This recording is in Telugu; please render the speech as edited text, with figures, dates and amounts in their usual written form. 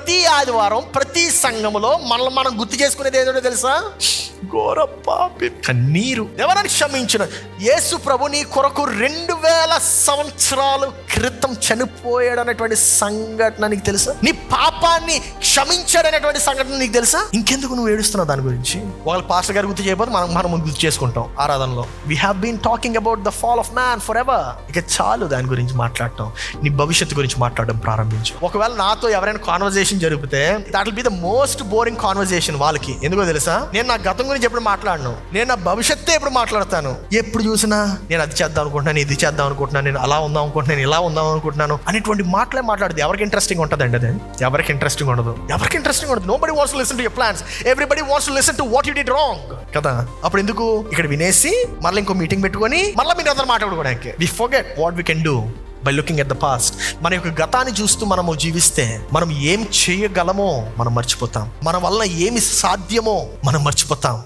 ప్రతి ఆదివారం ప్రతి సంఘములో మనల్ని మనం గుర్తు చేసుకునేది ఏదో తెలుసా? ఘోర పాపి, కన్నీరు. ఎవరని క్షమించిన యేసు ప్రభు నీ కొరకు 2000 సంవత్సరాల క్రితం చనిపోయాడు అనేటువంటి సంఘటన నీకు తెలుసా? నీ పాపాన్ని క్షమించాడనేటువంటి సంఘటన నీకు తెలుసా? ఇంకెందుకు నువ్వు ఏడుస్తున్నావు దాని గురించి? వాళ్ళ పాస్టర్ గారు గుర్తు చేయకపోతే మనం గుర్తు చేసుకుంటాం ఆరాధనలో. We have been talking about the fall of man forever. ఇక చాలు దాని గురించి మాట్లాడటం. నీ భవిష్యత్తు గురించి మాట్లాడడం ప్రారంభించు. ఒకవేళ నాతో ఎవరైనా కాన్వర్సేషన్ జరిగితే that will be the most boring conversation వాళ్ళకి. ఎందుకో తెలుసా? నేను నా గతం గురించి ఎప్పుడు మాట్లాడను, నేను నా భవిష్యత్తే ఎప్పుడు మాట్లాడతాను. ఎప్పుడు చూసినా నేను అది చేద్దాం అనుకుంటున్నాను, ఇది చేద్దాం అనుకుంటున్నాను, నేను అలా ఉందాం అనుకుంటున్నాను, ఇలా ఉందాం అనుకుంటున్నాను అనేటువంటి మాటలే మాట్లాడదు. ఎవరికి ఇంట్రెస్టింగ్ ఉంటుందండి? అది ఎవరికి ఇంట్రెస్టింగ్ ఉండదు. Nobody wants to listen to your plans. Everybody wants to listen to what you did wrong కదా. అప్పుడు ఎందుకు ఇక్కడ వినేసి మళ్ళీ ఇంకో మీటింగ్ పెట్టుకొని మళ్ళీ మీరు అందరూ మాట్లాడుకోవడానికి? We forget what we can do by looking at the past. మన యొక్క గతాన్ని చూస్తూ మనము జీవిస్తే మనం ఏం చేయగలమో మనం మర్చిపోతాం. మన వల్ల ఏమి సాధ్యమో మనం మర్చిపోతాం.